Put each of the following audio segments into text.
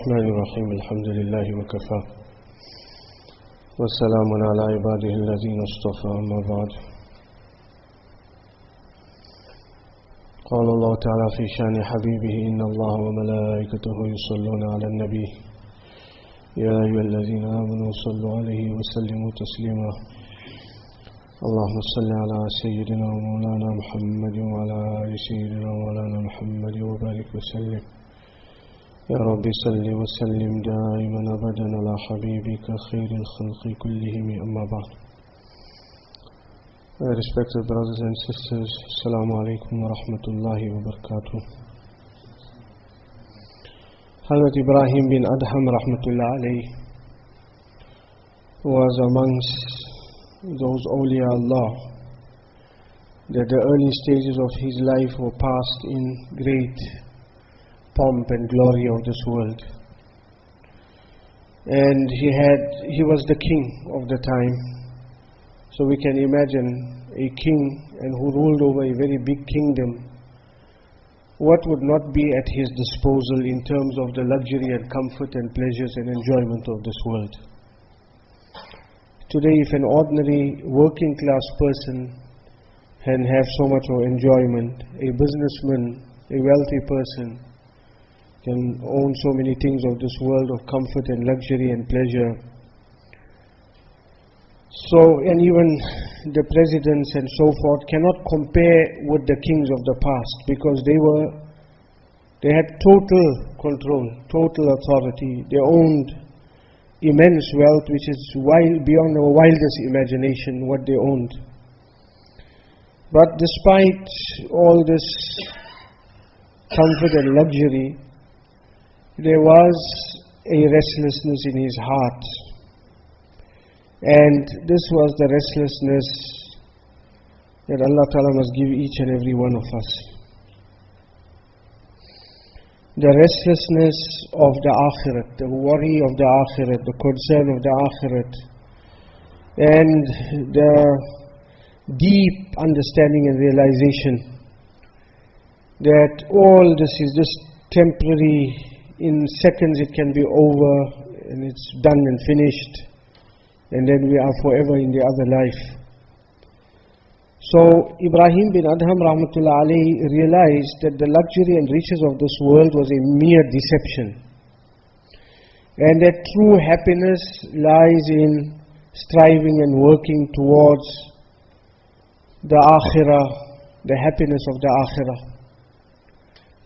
الرحمن الرحيم الحمد لله وكفى والسلام على عباده الذين اصطفى أما بعد قال الله تعالى في شان حبيبه إن الله وملائكته يصلون على النبي يا أيها الذين آمنوا صلوا عليه وسلموا تسليما اللهم صل على سيدنا ومولانا محمد وعلى آل سيدنا ومولانا محمد وبارك وسلم يا رب صل وسلم دائما أبدا على حبيبك خير الخلق كلهم أما بعد. Respected brothers and sisters, Assalamu alaikum wa rahmatullahi wa barakatuh. Hazrat Ibrahim bin Adham rahmatullah alayhi was amongst those awliya Allah that the early stages of his life were passed in great pomp and glory of this world, and he was the king of the time. So we can imagine a king and who ruled over a very big kingdom, what would not be at his disposal in terms of the luxury and comfort and pleasures and enjoyment of this world. Today, if an ordinary working class person can have so much of enjoyment, a businessman, a wealthy person can own so many things of this world of comfort and luxury and pleasure. So, and even the presidents and so forth cannot compare with the kings of the past, because they had total control, total authority. They owned immense wealth which is beyond our wildest imagination what they owned. But despite all this comfort and luxury, there was a restlessness in his heart, and this was the restlessness that Allah Ta'ala must give each and every one of us. The restlessness of the Akhirat, the worry of the Akhirat, the concern of the Akhirat, and the deep understanding and realization that all this is just temporary. In seconds it can be over and it's done and finished, and then we are forever in the other life. So Ibrahim bin Adham rahmatullah alayhi realized that the luxury and riches of this world was a mere deception, and that true happiness lies in striving and working towards the akhirah, the happiness of the akhirah.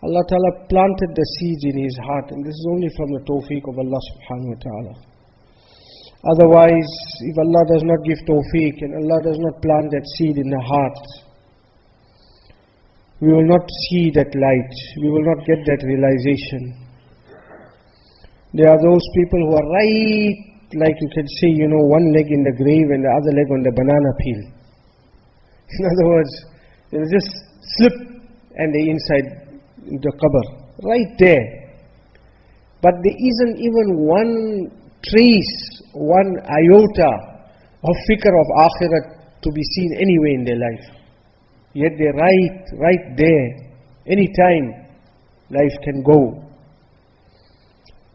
Allah Ta'ala planted the seeds in his heart, and this is only from the tawfiq of Allah subhanahu wa ta'ala. Otherwise, if Allah does not give tawfiq and Allah does not plant that seed in the heart, we will not see that light, we will not get that realization. There are those people who are right, like you can say, one leg in the grave and the other leg on the banana peel. In other words, they just slip and they inside the qabr, right there. But there isn't even one trace, one iota of fikr of akhirat to be seen anywhere in their life. Yet they're right there. Anytime life can go.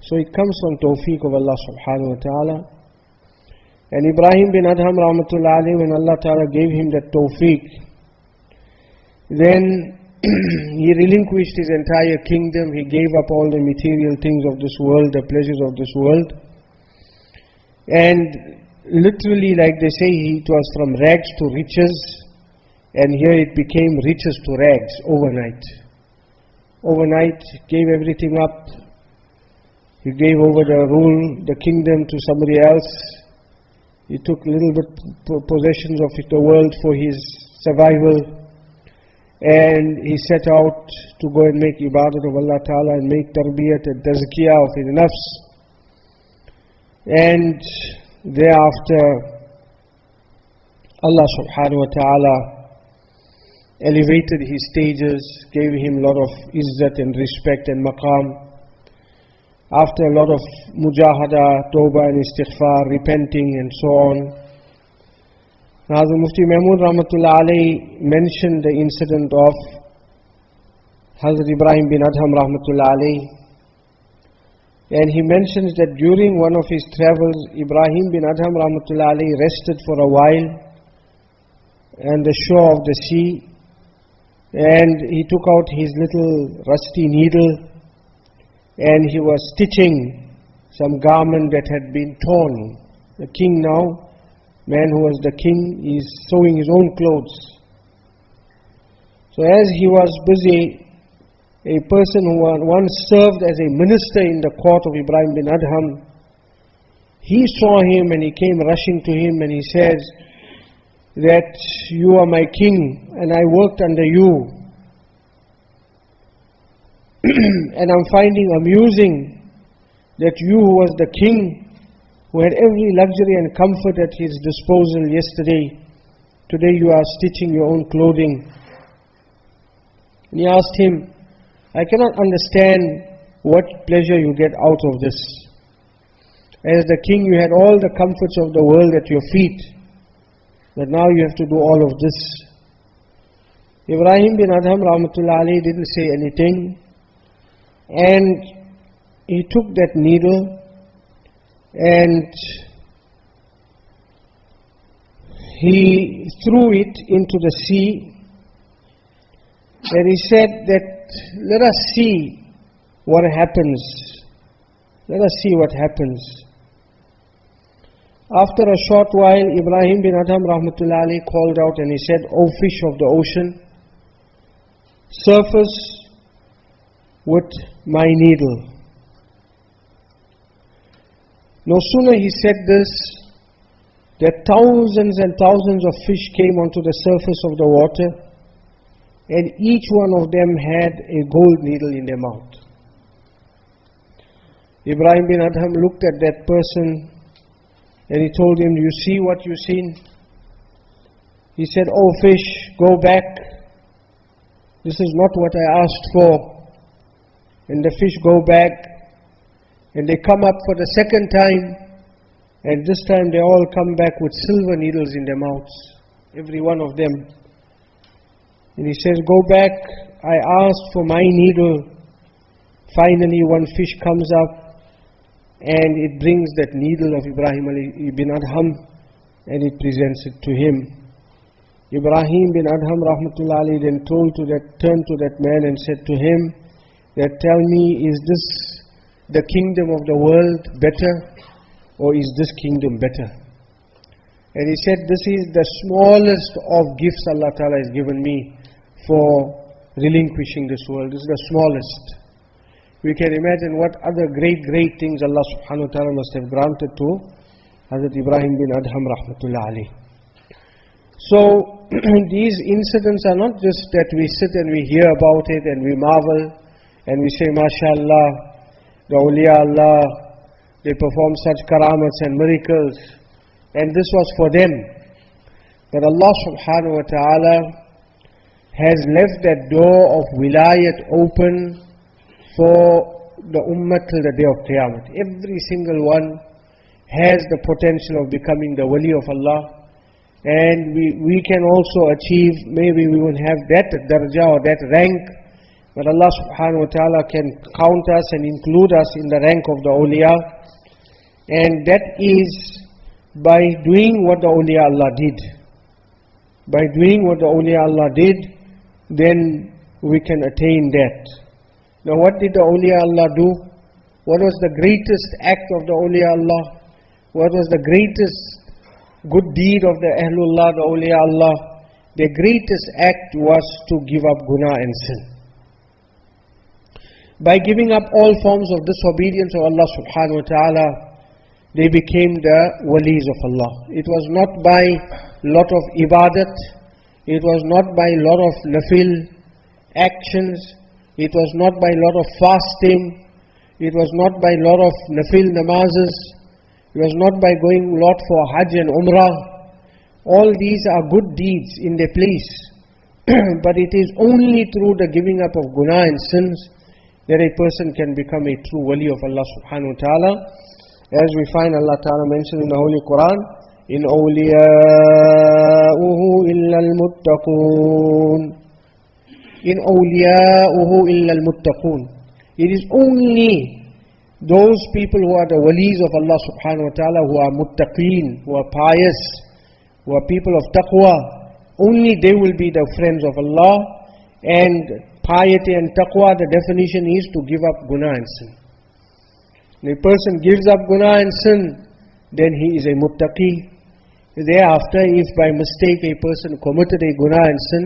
So it comes from tawfiq of Allah subhanahu wa ta'ala. And Ibrahim bin Adham rahmatullah alayhi, when Allah ta'ala gave him that tawfiq, then he relinquished his entire kingdom. He gave up all the material things of this world, the pleasures of this world. And literally, like they say, it was from rags to riches, and here it became riches to rags overnight. Overnight, gave everything up. He gave over the kingdom to somebody else. He took little bit possessions of the world for his survival. And he set out to go and make ibadat of Allah Ta'ala and make tarbiyat and tazkiyah of his nafs. And thereafter, Allah subhanahu wa ta'ala elevated his stages, gave him a lot of izzat and respect and maqam. After a lot of mujahada, tawbah and istighfar, repenting and so on, Hazrat Mufti Mahmud rahmatullah alayhi mentioned the incident of Hazrat Ibrahim bin Adham rahmatullah alayhi, And he mentions that during one of his travels, Ibrahim bin Adham rahmatullah alayhi rested for a while on the shore of the sea, and he took out his little rusty needle and he was stitching some garment that had been torn. The king now, man who was the king, is sewing his own clothes. So as he was busy, a person who once served as a minister in the court of Ibrahim bin Adham, he saw him and he came rushing to him and he says that you are my king and I worked under you. And I'm finding amusing that you who was the king, who had every luxury and comfort at his disposal yesterday, today you are stitching your own clothing. And he asked him, I cannot understand what pleasure you get out of this. As the king, you had all the comforts of the world at your feet, but now you have to do all of this. Ibrahim bin Adham rahmatullah alayhi didn't say anything, and he took that needle and he threw it into the sea, and he said that let us see what happens. Let us see what happens. After a short while, Ibrahim bin Adham rahmatullah alayhi called out and he said, O fish of the ocean, surface with my needle. No sooner he said this, that thousands and thousands of fish came onto the surface of the water, and each one of them had a gold needle in their mouth. Ibrahim bin Adham looked at that person and he told him, you see what you've seen? He said, oh fish, go back. This is not what I asked for. And the fish go back and they come up for the second time, and this time they all come back with silver needles in their mouths, every one of them. And he says, go back, I asked for my needle. Finally one fish comes up and it brings that needle of Ibrahim bin Adham and it presents it to him. Ibrahim bin Adham rahmatullah alayhi then turned to that man and said to him, that tell me, is this the kingdom of the world better, or is this kingdom better? And he said, this is the smallest of gifts Allah Ta'ala has given me for relinquishing this world. This is the smallest. We can imagine what other great things Allah subhanahu wa ta'ala must have granted to Hazrat Ibrahim bin Adham rahmatullah alayhi. So these incidents are not just that we sit and we hear about it and we marvel and we say, MashaAllah, the awliya Allah, they perform such karamats and miracles, and this was for them. But Allah subhanahu wa ta'ala has left that door of wilayat open for the ummah till the day of Qiyamah. Every single one has the potential of becoming the wali of Allah, and we can also achieve, maybe we won't have that darja or that rank, but Allah subhanahu wa ta'ala can count us and include us in the rank of the awliya, and that is by doing what the awliya Allah did. By doing what the awliya Allah did, then we can attain that. Now what did the awliya Allah do? What was the greatest act of the awliya Allah? What was the greatest good deed of the Ahlullah, the awliya Allah? Their greatest act was to give up guna and sin. By giving up all forms of disobedience of Allah subhanahu wa ta'ala, they became the walis of Allah. It was not by lot of ibadat, it was not by lot of nafil actions, it was not by lot of fasting, it was not by lot of nafil namazes, it was not by going lot for hajj and umrah. All these are good deeds in their place. But it is only through the giving up of guna and sins that a person can become a true wali of Allah subhanahu wa ta'ala. As we find Allah Ta'ala mentioned in the Holy Quran, in awliya'uhu illa al-muttaqun. In awliya'uhu illa al-muttaqun. It is only those people who are the walis of Allah subhanahu wa ta'ala, who are muttaqeen, who are pious, who are people of taqwa, only they will be the friends of Allah. And piety and taqwa, the definition is to give up guna and sin. When a person gives up guna and sin, then he is a muttaqi. Thereafter, if by mistake a person committed a guna and sin,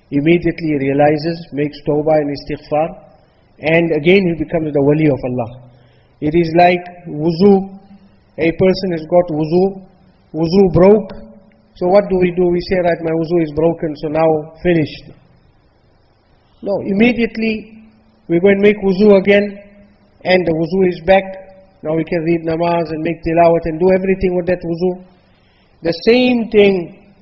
immediately he realizes, makes tawbah and istighfar, and again he becomes the wali of Allah. It is like wuzu. A person has got wuzu broke. So what do? We say, right, my wuzu is broken, so now finished. No, immediately we go and make wuzu again, and the wuzu is back. Now we can read namaz and make tilawat and do everything with that wuzu. The same thing,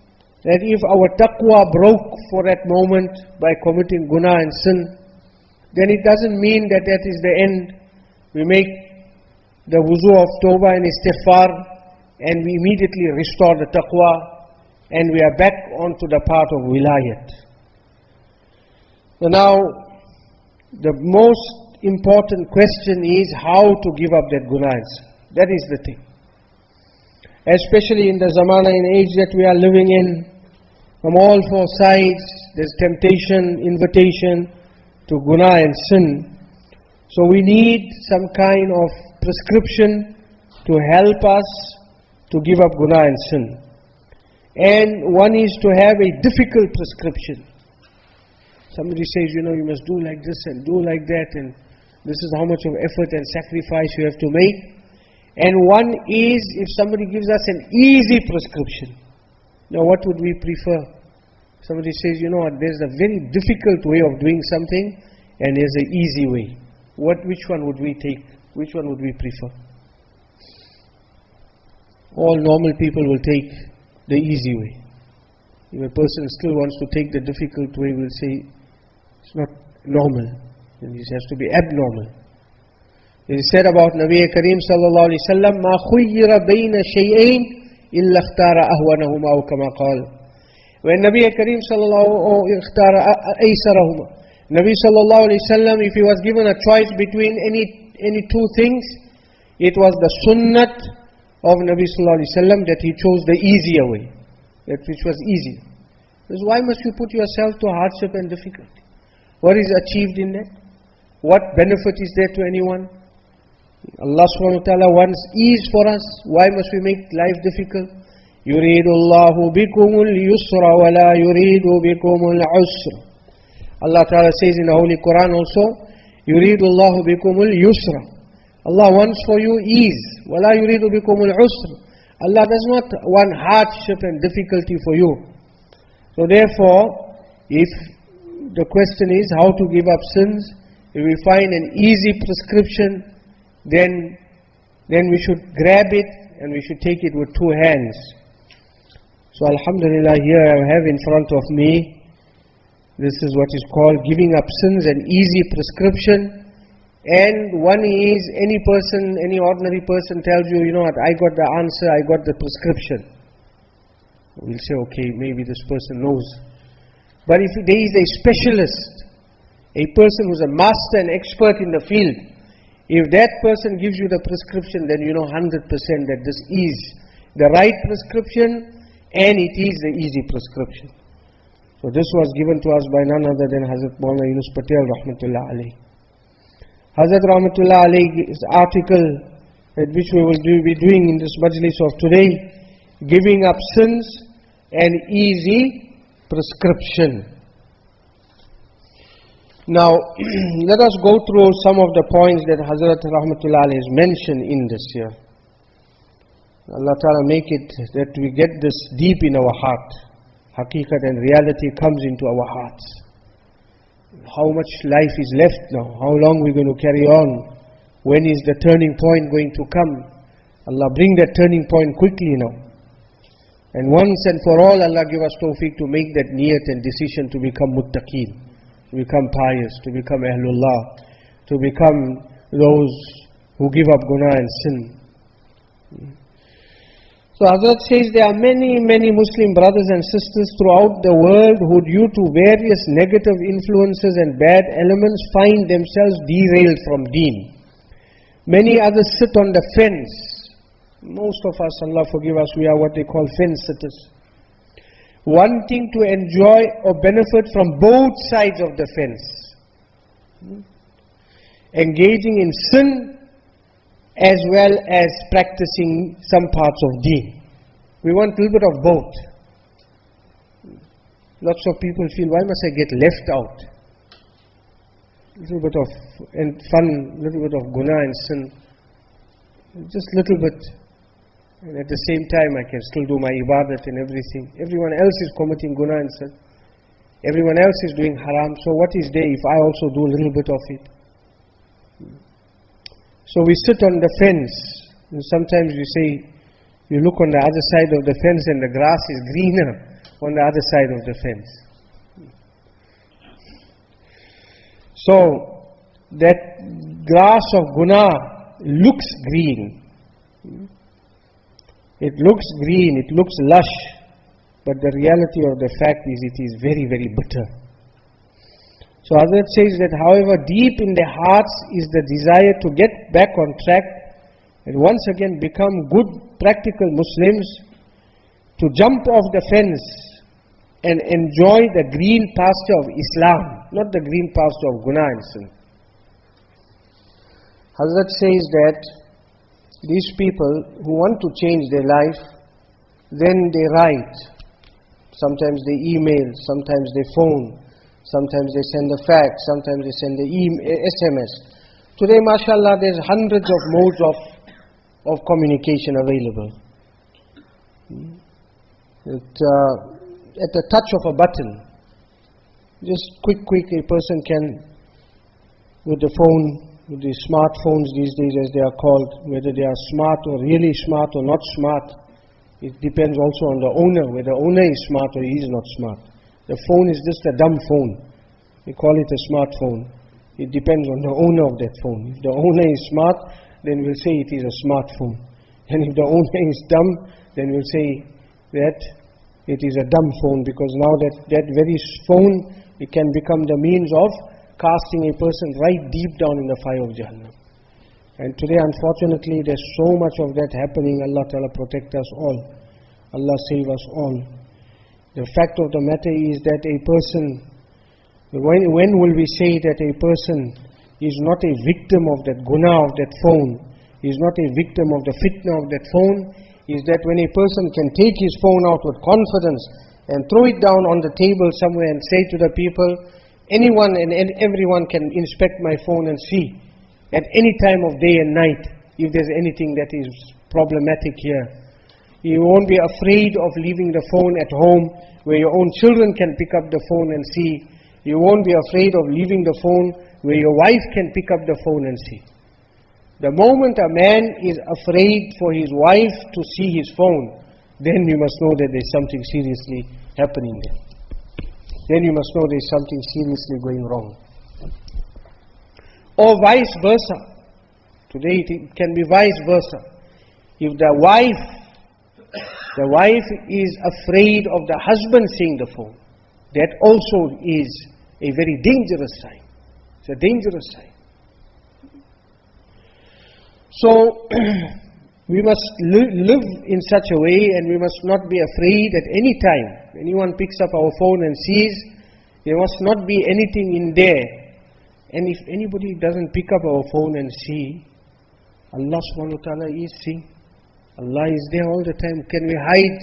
that if our taqwa broke for that moment by committing guna and sin, then it doesn't mean that that is the end. We make the wuzu of tawbah and istighfar, and we immediately restore the taqwa, and we are back onto the path of wilayat. So now, the most important question is how to give up that gunas. That is the thing. Especially in the zamana and age that we are living in, from all four sides, there's temptation, invitation to guna and sin. So we need some kind of prescription to help us to give up guna and sin. And one is to have a difficult prescription. Somebody says, you must do like this and do like that, and this is how much of effort and sacrifice you have to make. And one is, if somebody gives us an easy prescription. Now what would we prefer? Somebody says, there's a very difficult way of doing something, and there's an easy way. Which one would we take? Which one would we prefer? All normal people will take the easy way. If a person still wants to take the difficult way, will say, it's not normal. And it has to be abnormal. It is said about Nabi Kareem sallallahu alayhi wa sallam, مَا خُيِّرَ بَيْنَ شَيْئَيْنِ إِلَّا اخْتَارَ أَهْوَنَهُمَا أَوْ كَمَا قَالَ. When Nabi Kareem sallallahu اخْتَارَ أَيْسَرَهُمَا, Nabi sallallahu alayhi wa sallam, if he was given a choice between any two things, it was the sunnat of Nabi sallallahu alayhi wa sallam that he chose the easier way, that which was easier. Because why must you put yourself to hardship and difficulty? What is achieved in that? What benefit is there to anyone? Allah subhanahu wa ta'ala wants ease for us. Why must we make life difficult? يُرِيدُ اللَّهُ بِكُمُ الْيُسْرَ وَلَا يُرِيدُ بِكُمُ الْعُسْرَ. Allah ta'ala says in the Holy Quran also, يُرِيدُ اللَّهُ بِكُمُ الْيُسْرَ. Allah wants for you ease. وَلَا يُرِيدُ بِكُمُ الْعُسْرَ. Allah does not want hardship and difficulty for you. So therefore, if the question is how to give up sins, if we find an easy prescription, then we should grab it and we should take it with two hands. So alhamdulillah, here I have in front of me, this is what is called giving up sins, an easy prescription. And one is, any person, any ordinary person tells you, what, I got the answer, I got the prescription. We'll say, okay, maybe this person knows. But if there is a specialist, a person who's a master and expert in the field, if that person gives you the prescription, then you know 100% that this is the right prescription and it is the easy prescription. So this was given to us by none other than Hazrat Maulana Yunus Patel Rahmatullah Alayhi. Hazrat Rahmatullah Alayhi's article, which we will be doing in this majlis of today, giving up sins and easy prescription. Now, let us go through some of the points that Hazrat Rahmatullah Alayhi has mentioned in this here. Allah Ta'ala make it that we get this deep in our heart. Haqiqat and reality comes into our hearts. How much life is left now? How long we're going to carry on? When is the turning point going to come? Allah bring that turning point quickly now. And once and for all, Allah give us tawfiq to make that niyat and decision to become muttaqeen, to become pious, to become ahlullah, to become those who give up guna and sin. So Hazrat says there are many Muslim brothers and sisters throughout the world who, due to various negative influences and bad elements, find themselves derailed from deen. Many others sit on the fence. Most of us, Allah forgive us, we are what they call fence sitters. Wanting to enjoy or benefit from both sides of the fence. Engaging in sin as well as practicing some parts of deen. We want a little bit of both. Lots of people feel, why must I get left out? A little bit of fun, a little bit of guna and sin. Just a little bit. And at the same time I can still do my ibadat and everything. Everyone else is committing guna and sin. Everyone else is doing haram. So what is there if I also do a little bit of it? So we sit on the fence. And sometimes you say, you look on the other side of the fence and the grass is greener on the other side of the fence. So that grass of guna looks green. It looks green, it looks lush, but the reality of the fact is it is very, very bitter. So Hazrat says that however deep in their hearts is the desire to get back on track and once again become good practical Muslims, to jump off the fence and enjoy the green pasture of Islam, not the green pasture of guna and sin. Hazrat says that these people who want to change their life, then they write, sometimes they email, sometimes they phone, sometimes they send a fax, sometimes they send an SMS. Today, mashallah, there's hundreds of modes of communication available. At the touch of a button, just quick, a person can, with the phone, with the smartphones these days as they are called, whether they are smart or really smart or not smart, it depends also on the owner, whether the owner is smart or he is not smart. The phone is just a dumb phone. We call it a smartphone. It depends on the owner of that phone. If the owner is smart, then we'll say it is a smartphone. And if the owner is dumb, then we'll say that it is a dumb phone, because now that very phone, it can become the means of casting a person right deep down in the fire of Jahannam. And today, unfortunately, there's so much of that happening. Allah Ta'ala protect us all. Allah save us all. The fact of the matter is that a person, when will we say that a person is not a victim of that guna of that phone, is not a victim of the fitna of that phone, is that when a person can take his phone out with confidence and throw it down on the table somewhere and say to the people, anyone and everyone can inspect my phone and see at any time of day and night if there's anything that is problematic here. You won't be afraid of leaving the phone at home where your own children can pick up the phone and see. You won't be afraid of leaving the phone where your wife can pick up the phone and see. The moment a man is afraid for his wife to see his phone, then you must know that there's something seriously happening there. Then you must know there's something seriously going wrong. Or vice versa. Today it can be vice versa. If the wife is afraid of the husband seeing the phone, that also is a very dangerous sign. It's a dangerous sign. So, we must live in such a way, and we must not be afraid at any time. Anyone picks up our phone and sees, there must not be anything in there. And if anybody doesn't pick up our phone and see, Allah subhanahu wa ta'ala is seeing. Allah is there all the time. Can we hide?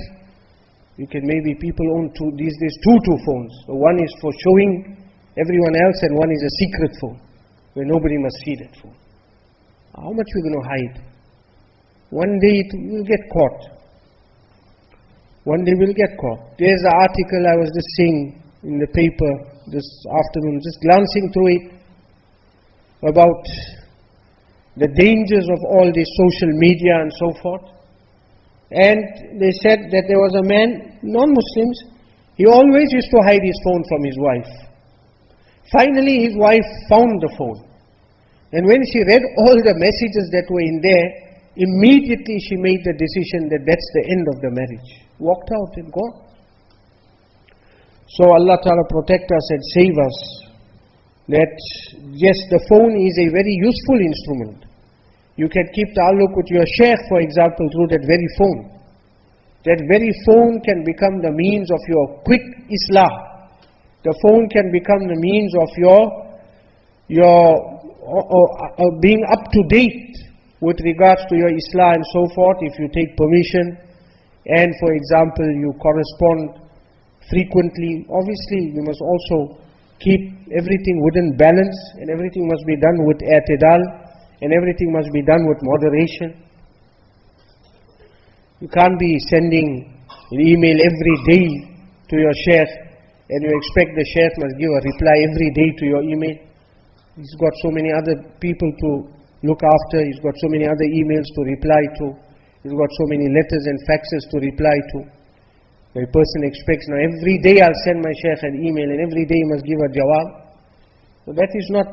You can, maybe people own these days two phones. So one is for showing everyone else, and one is a secret phone, where nobody must see that phone. How much are we going to hide? One day it will get caught. One day we'll get caught. There's an article I was just seeing in the paper this afternoon, just glancing through it, about the dangers of all this social media and so forth. And they said that there was a man, non-Muslims, he always used to hide his phone from his wife. Finally his wife found the phone. And when she read all the messages that were in there, immediately she made the decision that that's the end of the marriage. Walked out and gone. So Allah Ta'ala protect us and save us. That yes, the phone is a very useful instrument. You can keep ta'alluq with your sheikh, for example, through that very phone. That very phone can become the means of your quick islah. The phone can become the means of your being up to date with regards to your islah and so forth, if you take permission and, for example, you correspond frequently. Obviously, you must also keep everything within balance, and everything must be done with i'tidal, and everything must be done with moderation. You can't be sending an email every day to your sheikh and you expect the sheikh must give a reply every day to your email. He's got so many other people to look after, he's got so many other emails to reply to, he's got so many letters and faxes to reply to. A person expects, now every day I'll send my sheikh an email and every day he must give a jawab. So that is not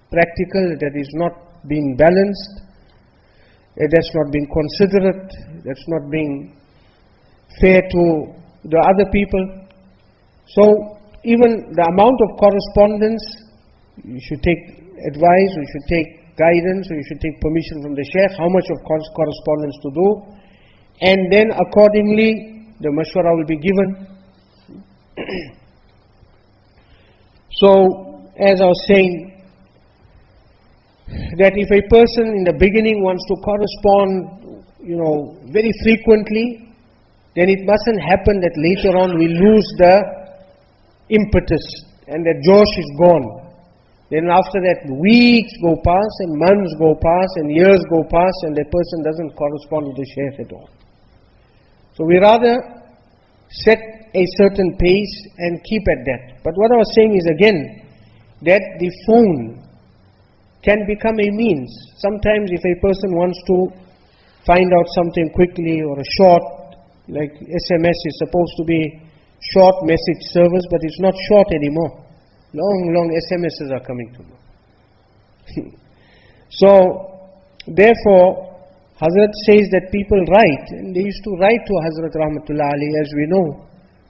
practical, that is not being balanced, that's not being considerate, that's not being fair to the other people. So even the amount of correspondence, you should take advice, or you should take guidance, or you should take permission from the sheikh, how much of correspondence to do, and then accordingly the mashwara will be given. So, as I was saying, that if a person in the beginning wants to correspond, very frequently, then it mustn't happen that later on we lose the impetus and the josh is gone. Then after that, weeks go past and months go past and years go past and the person doesn't correspond with the sheikh at all. So we rather set a certain pace and keep at that. But what I was saying is again, that the phone can become a means. Sometimes if a person wants to find out something quickly, or a short, like SMS is supposed to be short message service, but it's not short anymore. Long SMSs are coming to me. So, therefore, Hazrat says that people write, and they used to write to Hazrat Rahmatullah Ali, as we know.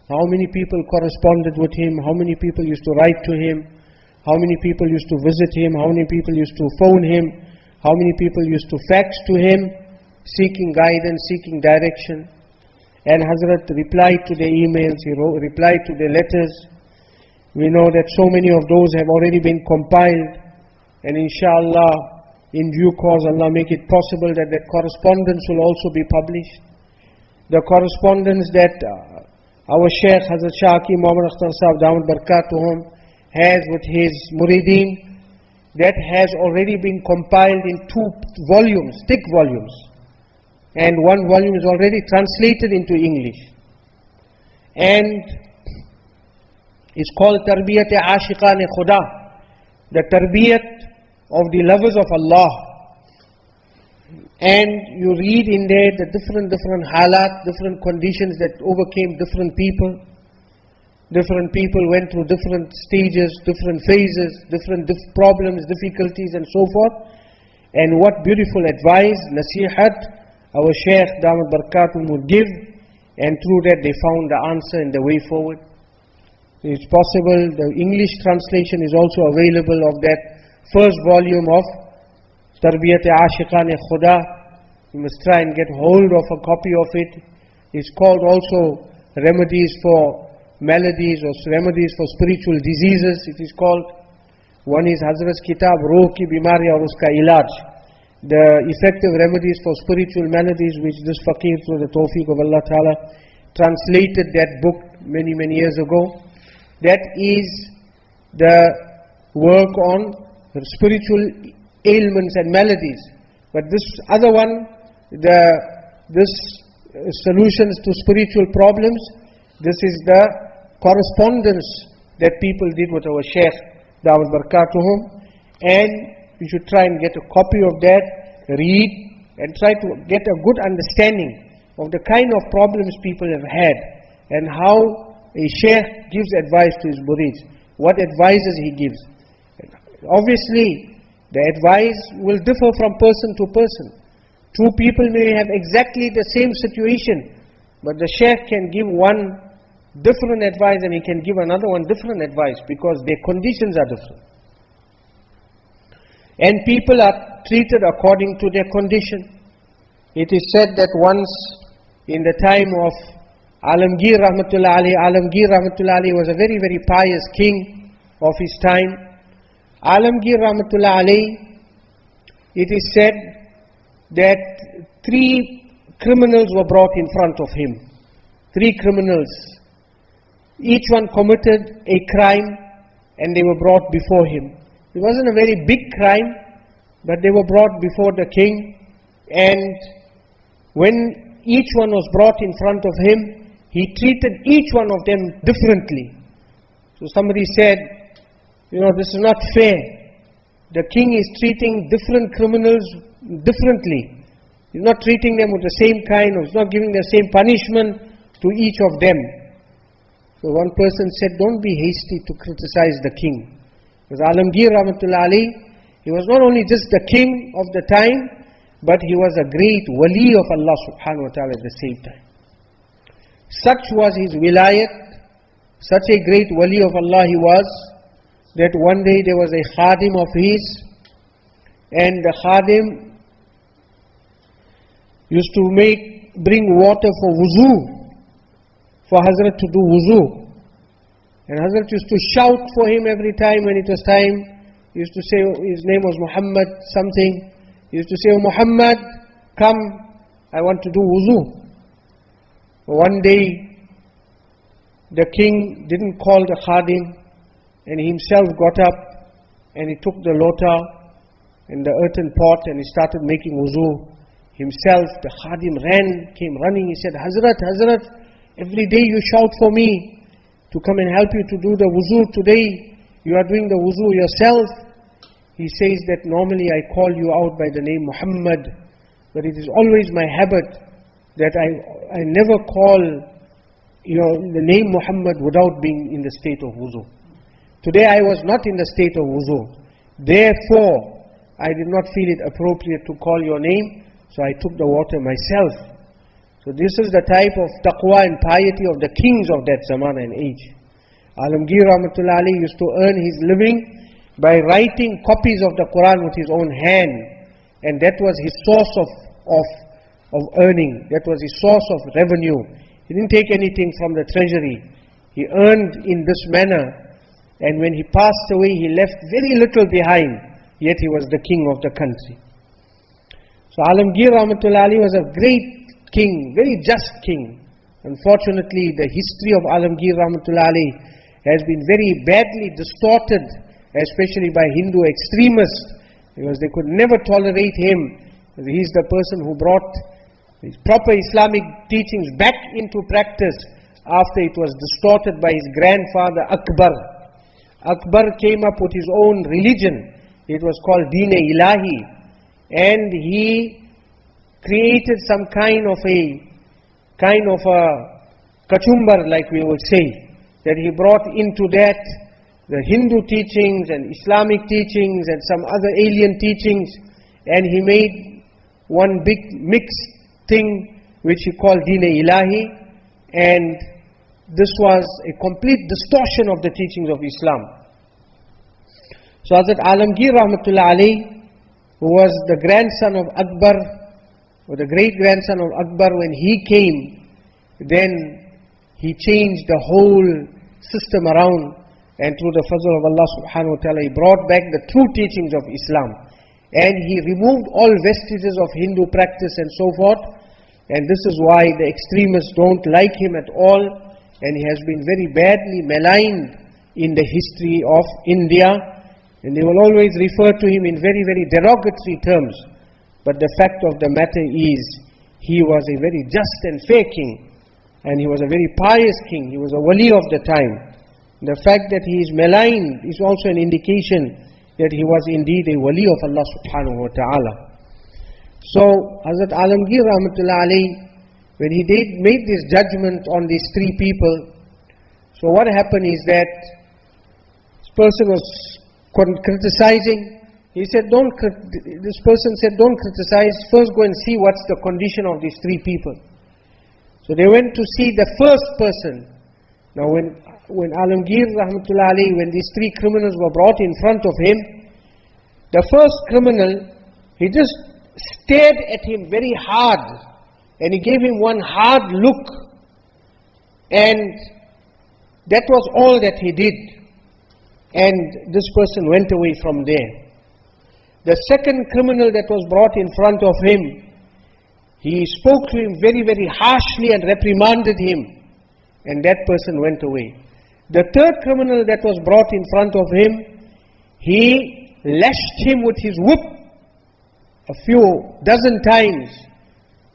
How many people corresponded with him, how many people used to write to him, how many people used to visit him, how many people used to phone him, how many people used to fax to him, seeking guidance, seeking direction. And Hazrat replied to their emails, he replied to their letters. We know that so many of those have already been compiled, and inshallah, in due course, Allah make it possible that that correspondence will also be published. The correspondence that our Shaykh Hazrat Shah Hakim Muhammad Akhtar Sahib Damat Barakatuhum has with his murideen, that has already been compiled in 2 volumes, thick volumes. And 1 volume is already translated into English. And it's called Tarbiyat Ashiqan Khuda, the Tarbiyat of the lovers of Allah. And you read in there the different halat, different conditions that overcame different people. Different people went through different stages, different phases, different problems, difficulties and so forth. And what beautiful advice, nasihat, our Shaykh Damat Barakatuhum would give, and through that they found the answer and the way forward. It's possible, the English translation is also available of that first volume of Tarbiyat Ashiqan Khuda. You must try and get hold of a copy of it. It's called also Remedies for Maladies, or Remedies for Spiritual Diseases, it is called. One is Hazrat's Kitab Ruh Ki Bimari aur Uska Ilaj, the effective remedies for spiritual maladies, which this faqir, through the tawfiq of Allah Ta'ala, translated that book many years ago. That is the work on spiritual ailments and maladies. But this other one, this solutions to spiritual problems, this is the correspondence that people did with our Shaykh Damat Barakatuhum, and you should try and get a copy of that, read, and try to get a good understanding of the kind of problems people have had, and how a Shaykh gives advice to his murids, what advices he gives. Obviously, the advice will differ from person to person. 2 people may have exactly the same situation, but the Shaykh can give one different advice and he can give another one different advice, because their conditions are different. And people are treated according to their condition. It is said that once in the time of Alamgir Rahmatullah Ali, Alamgir Rahmatullah Ali was a very, very pious king of his time. Alamgir Rahmatullah Ali, it is said that 3 criminals were brought in front of him. 3 criminals. Each one committed a crime and they were brought before him. It wasn't a very big crime, but they were brought before the king, and when each one was brought in front of him, he treated each one of them differently. So somebody said, this is not fair. The king is treating different criminals differently. He's not treating them with the same kind, or he's not giving the same punishment to each of them. So one person said, don't be hasty to criticize the king. Because Alamgir Rahmatullah Ali, he was not only just the king of the time, but he was a great wali of Allah subhanahu wa ta'ala at the same time. Such was his wilayat, such a great wali of Allah he was, that one day there was a khadim of his, and the khadim used to bring water for wuzu, for Hazrat to do wuzu. And Hazrat used to shout for him every time when it was time. He used to say, his name was Muhammad something. He used to say, oh Muhammad, come, I want to do wuzu. One day, the king didn't call the khadim, and he himself got up and he took the lota and the earthen pot and he started making wuzu himself. The khadim came running. He said, Hazrat, every day you shout for me to come and help you to do the wuzu. Today you are doing the wuzu yourself. He says that normally I call you out by the name Muhammad, but it is always my habit that I never call the name Muhammad without being in the state of wuzu. Today I was not in the state of wuzu. Therefore, I did not feel it appropriate to call your name, so I took the water myself. So this is the type of taqwa and piety of the kings of that zamana and age. Alamgir Rahmatullah Ali used to earn his living by writing copies of the Quran with his own hand, and that was his source of earning. That was his source of revenue. He didn't take anything from the treasury. He earned in this manner, and when he passed away, he left very little behind, yet he was the king of the country. So Alamgir Rahmatullah Ali was a great king, very just king. Unfortunately, the history of Alamgir Rahmatullah Ali has been very badly distorted, especially by Hindu extremists, because they could never tolerate him. He's the person who brought his proper Islamic teachings back into practice after it was distorted by his grandfather Akbar. Akbar came up with his own religion. It was called Deen-e-Ilahi, and he created some kind of a kachumbar, like we would say, that he brought into that the Hindu teachings and Islamic teachings and some other alien teachings, and he made one big mixed thing which he called Deen-e-Ilahi, and this was a complete distortion of the teachings of Islam. So Hazrat Alamgir Rahmatullah Ali, who was the grandson of Akbar, or the great-grandson of Akbar, when he came, then he changed the whole system around, and through the fazl of Allah subhanahu wa ta'ala, he brought back the true teachings of Islam. And he removed all vestiges of Hindu practice and so forth, and this is why the extremists don't like him at all, and he has been very badly maligned in the history of India, and they will always refer to him in very, very derogatory terms. But the fact of the matter is, he was a very just and fair king, and he was a very pious king. He was a wali of the time. The fact that he is maligned is also an indication that he was indeed a wali of Allah subhanahu wa ta'ala. So Hazrat Alamgir Rahmatullah Ali, when he made this judgment on these 3 people, so what happened is that this person was criticizing. He said, this person said, don't criticize, first go and see what's the condition of these 3 people. So they went to see the first person. Now when Alamgir Rahmatullah Ali, when these 3 criminals were brought in front of him, The first criminal, he just stared at him very hard, and he gave him one hard look, and that was all that he did. And this person went away from there. The second criminal that was brought in front of him, he spoke to him very, very harshly and reprimanded him, and that person went away. The third criminal that was brought in front of him, he lashed him with his whip a few dozen times,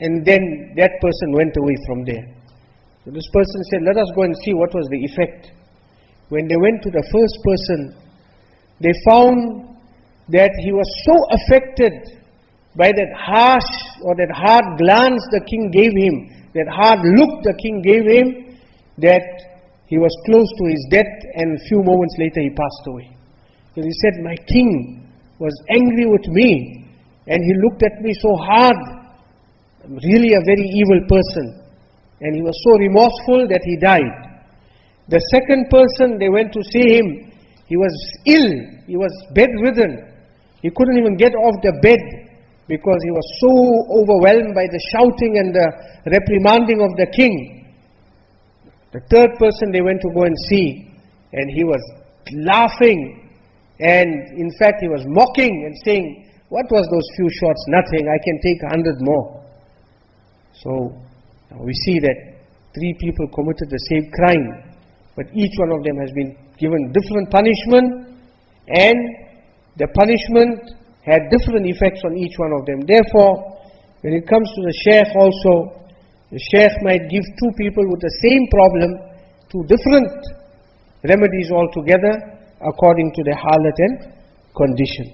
and then that person went away from there. So this person said, let us go and see what was the effect. When they went to the first person, they found that he was so affected by that harsh or that hard glance the king gave him, that hard look the king gave him, that he was close to his death, and a few moments later he passed away. Because he said, my king was angry with me, and he looked at me so hard. I'm really a very evil person. And he was so remorseful that he died. The second person, they went to see him. He was ill. He was bedridden. He couldn't even get off the bed because he was so overwhelmed by the shouting and the reprimanding of the king. The third person they went to go and see, and he was laughing, and in fact he was mocking and saying, what was those few shots? Nothing, I can take 100 more. So we see that 3 people committed the same crime, but each one of them has been given different punishment, and the punishment had different effects on each one of them. Therefore, when it comes to the sheikh also, the sheikh might give 2 people with the same problem 2 different remedies altogether according to their halat and condition.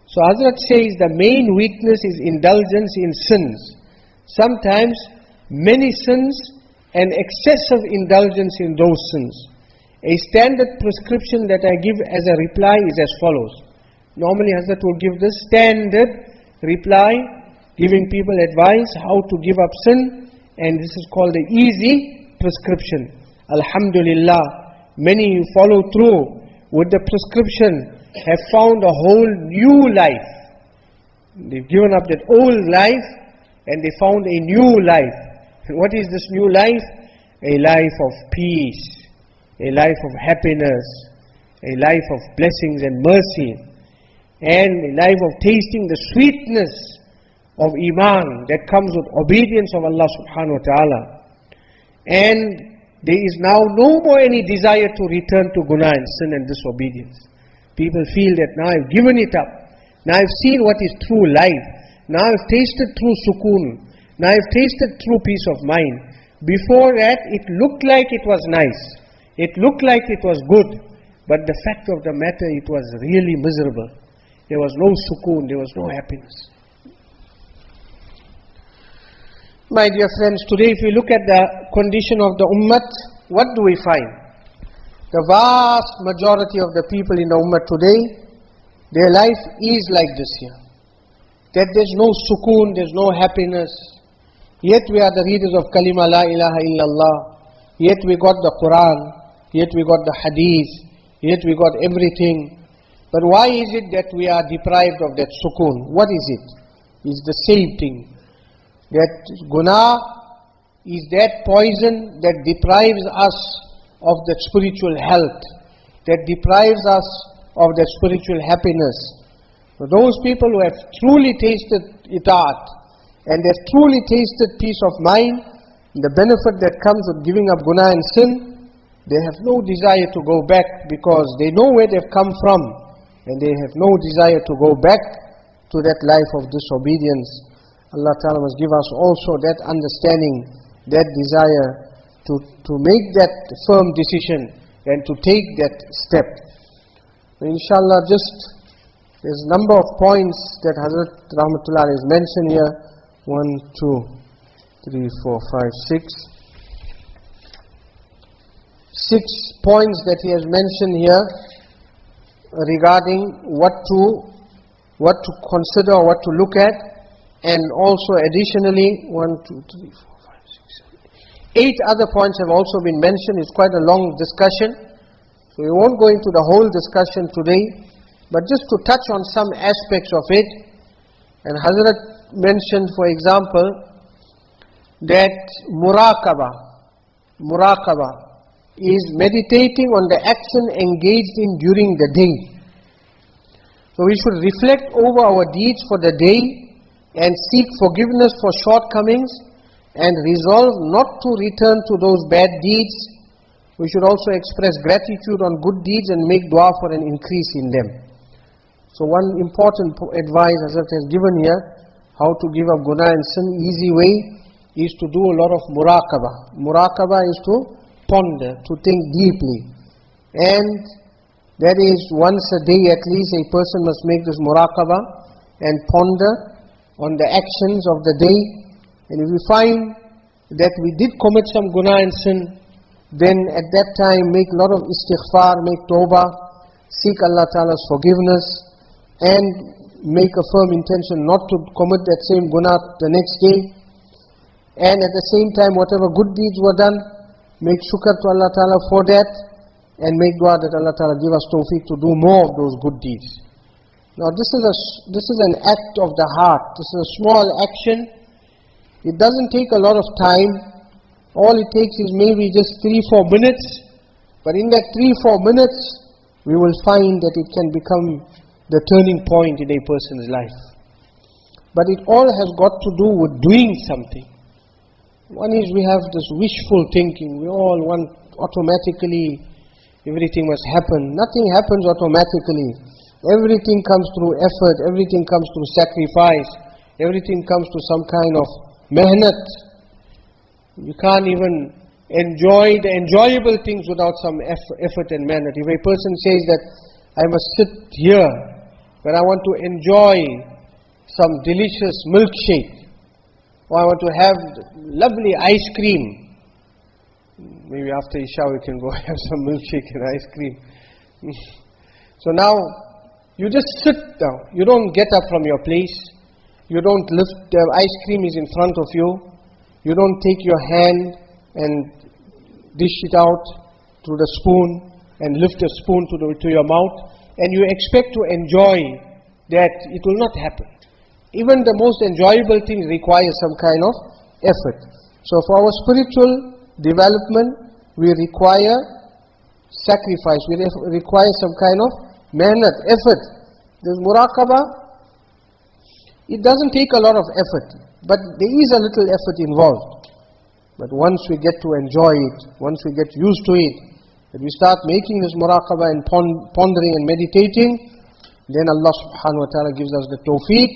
So Hazrat says the main weakness is indulgence in sins. Sometimes many sins and excessive indulgence in those sins. A standard prescription that I give as a reply is as follows. Normally Hazrat will give this standard reply, giving people advice how to give up sin, and this is called the easy prescription. Alhamdulillah, many who follow through with the prescription have found a whole new life. They've given up that old life and they found a new life. And what is this new life? A life of peace, a life of happiness, a life of blessings and mercy, and a life of tasting the sweetness of Iman that comes with obedience of Allah subhanahu wa ta'ala. And there is now no more any desire to return to guna and sin and disobedience. People feel that now I've given it up. Now I've seen what is true life. Now I've tasted true sukoon. Now I've tasted true peace of mind. Before that, it looked like it was nice. It looked like it was good. But the fact of the matter, it was really miserable. There was no sukoon, there was no happiness. My dear friends, today if we look at the condition of the ummah, what do we find? The vast majority of the people in the ummah today, their life is like this here. That there's no sukoon, there's no happiness. Yet we are the readers of kalima la ilaha illallah. Yet we got the Quran. Yet we got the hadith. Yet we got everything. But why is it that we are deprived of that sukoon? What is it? It's the same thing. That guna is that poison that deprives us of that spiritual health, that deprives us of that spiritual happiness. For those people who have truly tasted itaat, and they've truly tasted peace of mind, the benefit that comes with giving up guna and sin, they have no desire to go back because they know where they've come from, and they have no desire to go back to that life of disobedience. Allah Ta'ala must give us also that understanding, that desire to make that firm decision and to take that step. Inshallah, there's a number of points that Hazrat Rahmatullah has mentioned here. 1, 2, 3, 4, 5, 6. 6 points that he has mentioned here regarding what to consider, what to look at, and also additionally 1, 2, 3, 4, 5, 6, 7, 8 other points have also been mentioned. It's quite a long discussion, so we won't go into the whole discussion today, But just to touch on some aspects of it, and Hazrat mentioned, for example, that muraqabah is meditating on the action engaged in during the day. So we should reflect over our deeds for the day and seek forgiveness for shortcomings and resolve not to return to those bad deeds. We should also express gratitude on good deeds and make dua for an increase in them. So one important advice Hazrat has given here, how to give up guna and sin, easy way, is to do a lot of muraqabah. Muraqabah is to ponder, to think deeply. And that is once a day at least a person must make this muraqabah and ponder on the actions of the day. And if we find that we did commit some guna and sin, then at that time make a lot of istighfar, make tawbah, seek Allah Ta'ala's forgiveness, and make a firm intention not to commit that same guna the next day. And at the same time, whatever good deeds were done, make shukr to Allah Ta'ala for that, and make dua that Allah Ta'ala give us tawfiq to do more of those good deeds. Now this is an act of the heart. This is a small action. It doesn't take a lot of time. All it takes is maybe just 3-4 minutes. But in that 3-4 minutes, we will find that it can become the turning point in a person's life. But it all has got to do with doing something. One is we have this wishful thinking. We all want automatically everything must happen. Nothing happens automatically. Everything comes through effort. Everything comes through sacrifice. Everything comes to some kind of mehnat. You can't even enjoy the enjoyable things without some effort and mehnat. If a person says that I must sit here, but I want to enjoy some delicious milkshake, or I want to have lovely ice cream, maybe after Isha we can go have some milkshake and ice cream. So now, you just sit down. You don't get up from your place. You don't lift, the ice cream is in front of you. You don't take your hand and dish it out to the spoon and lift the spoon to your mouth, and you expect to enjoy that. It will not happen. Even the most enjoyable things require some kind of effort. So for our spiritual development, we require sacrifice. We require some kind of mehnat, effort. This muraqabah, it doesn't take a lot of effort, but there is a little effort involved. But once we get to enjoy it, once we get used to it, that we start making this muraqabah and pondering and meditating, then Allah subhanahu wa ta'ala gives us the tawfiq,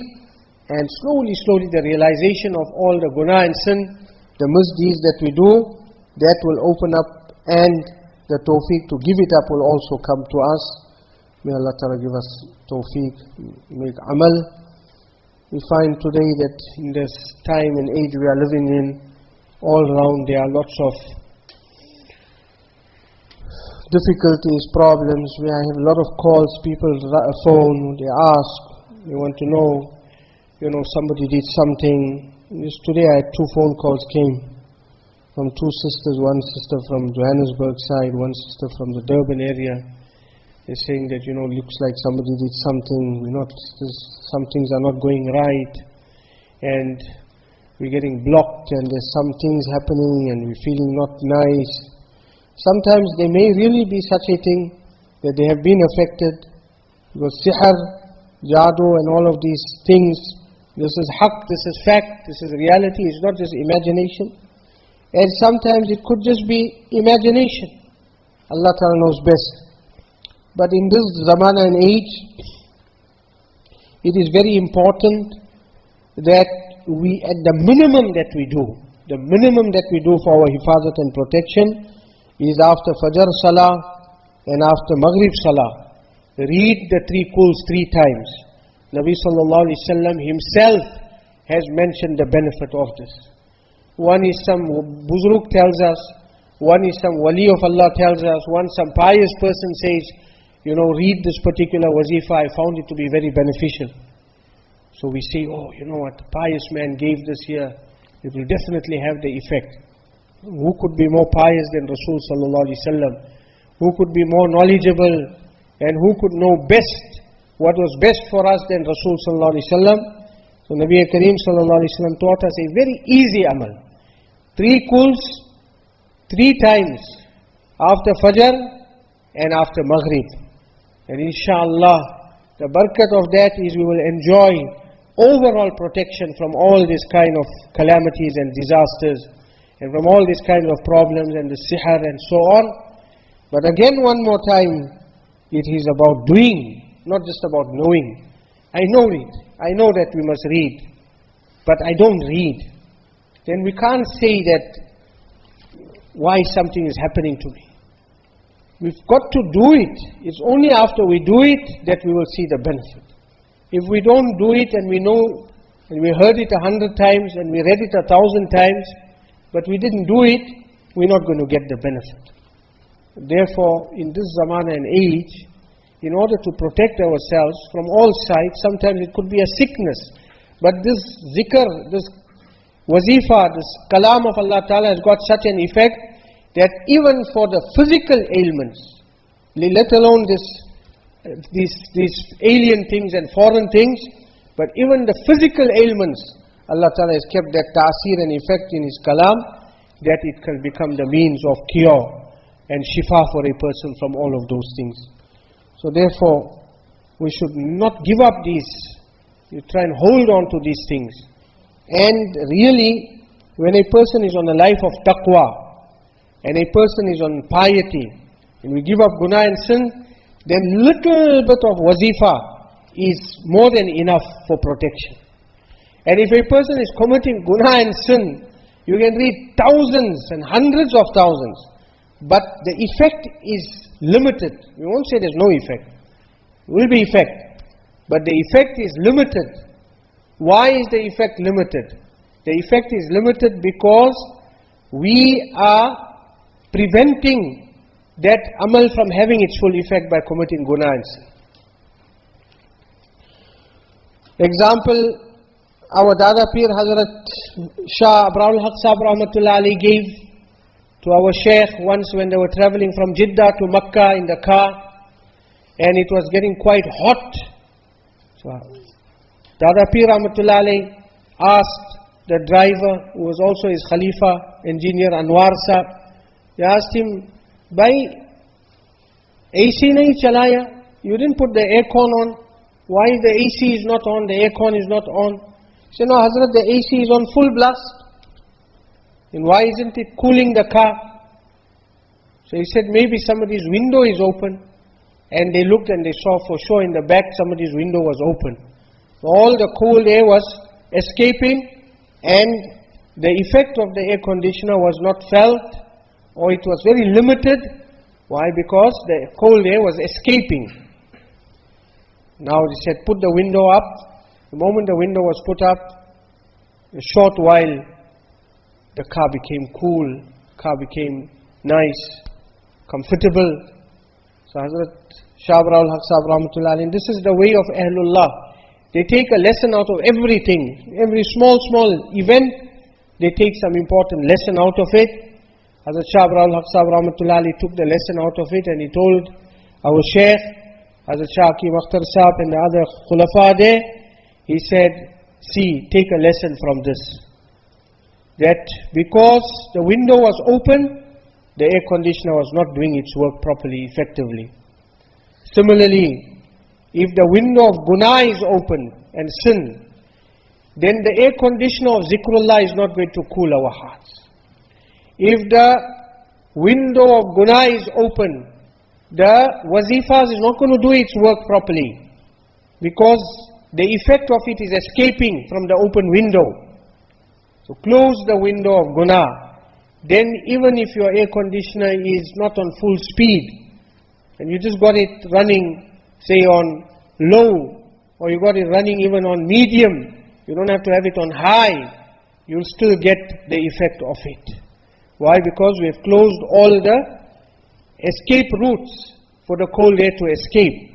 and slowly the realization of all the guna and sin, the misdeeds that we do, that will open up, and the tawfiq to give it up will also come to us. May Allah Ta'ala give us tawfiq, make amal. We find today that in this time and age we are living in, all around there are lots of difficulties, problems. We have a lot of calls, people phone, they ask, they want to know, somebody did something. Just today I had 2 phone calls came from 2 sisters, one sister from Johannesburg side, one sister from the Durban area. They're saying that, looks like somebody did something, some things are not going right, and we're getting blocked, and there's some things happening, and we're feeling not nice. Sometimes there may really be such a thing that they have been affected, because sihr, jadoo and all of these things, this is haqq, this is fact, this is reality, it's not just imagination. And sometimes it could just be imagination. Allah Ta'ala knows best. But in this zamana and age, it is very important that we, at the minimum that we do for our hifazat and protection, is after Fajr Salah and after Maghrib Salah, read the 3 quls 3 times. Nabi Sallallahu Alaihi Wasallam himself has mentioned the benefit of this. One is some Buzruk tells us, one is some Wali of Allah tells us, one some pious person says, read this particular wazifa, I found it to be very beneficial. So we say, what, the pious man gave this here, it will definitely have the effect. Who could be more pious than Rasul Sallallahu Alaihi Wasallam? Who could be more knowledgeable, and who could know best what was best for us than Rasul sallallahu alaihi wasallam. So Nabi Kareem sallallahu alaihi wasallam taught us a very easy amal. 3 kuls, 3 times, after Fajr and after Maghrib. And inshallah, the barakat of that is we will enjoy overall protection from all this kind of calamities and disasters, and from all these kinds of problems and the sihr and so on. But again, one more time, it is about doing, not just about knowing. I know it. I know that we must read, but I don't read. Then we can't say that why something is happening to me. We've got to do it. It's only after we do it that we will see the benefit. If we don't do it and we know, and we heard it 100 times and we read it 1,000 times, but we didn't do it, we're not going to get the benefit. Therefore, in this zamana and age, in order to protect ourselves from all sides, sometimes it could be a sickness, but this zikr, this wazifa, this kalam of Allah Ta'ala has got such an effect that even for the physical ailments, let alone these alien things and foreign things, but even the physical ailments, Allah Ta'ala has kept that ta'asir and effect in His kalam, that it can become the means of cure and shifa for a person from all of those things. So therefore, we should not give up these. You try and hold on to these things. And really, when a person is on a life of taqwa, and a person is on piety, and we give up guna and sin, then little bit of wazifa is more than enough for protection. And if a person is committing guna and sin, you can read thousands and hundreds of thousands, but the effect is limited. We won't say there's no effect. There will be effect, but the effect is limited. Why is the effect limited? The effect is limited because we are preventing that amal from having its full effect by committing guna and sin. Example, our Dada Pir Hazrat Shah Abrahul Haq Sahib Rahmatullah Ali gave to our Shaykh once when they were traveling from Jeddah to Makkah in the car, and it was getting quite hot. So Dada Pir Rahmatullah Ali asked the driver, who was also his Khalifa, engineer Anwar Sahib, he asked him, "Bhai, AC nahi chalaya? You didn't put the aircon on. Why the AC is not on, the aircon is not on?" He said, "No, Hazrat, the AC is on full blast. And why isn't it cooling the car?" So he said, "Maybe somebody's window is open." And they looked and they saw for sure in the back somebody's window was open. So all the cold air was escaping, and the effect of the air conditioner was not felt, or it was very limited. Why? Because the cold air was escaping. Now he said, "Put the window up." The moment the window was put up, a short while, the car became cool, car became nice, comfortable. So Hazrat Shah Abrahul Haq Sahib Rahmatullah Ali, and this is the way of Ahlullah. They take a lesson out of everything. Every small event, they take some important lesson out of it. Hazrat Shah Abrahul Haq Sahib Rahmatullah Ali took the lesson out of it, and he told our Shaykh, Hazrat Shah Hakim Akhtar Sahib and the other Khulafa there, he said, "See, take a lesson from this. That because the window was open, the air conditioner was not doing its work properly, effectively. Similarly, if the window of guna is open and sin, then the air conditioner of zikrullah is not going to cool our hearts. If the window of guna is open, the wazifas is not going to do its work properly, because the effect of it is escaping from the open window. So close the window of guna. Then even if your air conditioner is not on full speed, and you just got it running, say on low, or you got it running even on medium, you don't have to have it on high, you'll still get the effect of it. Why? Because we have closed all the escape routes for the cold air to escape.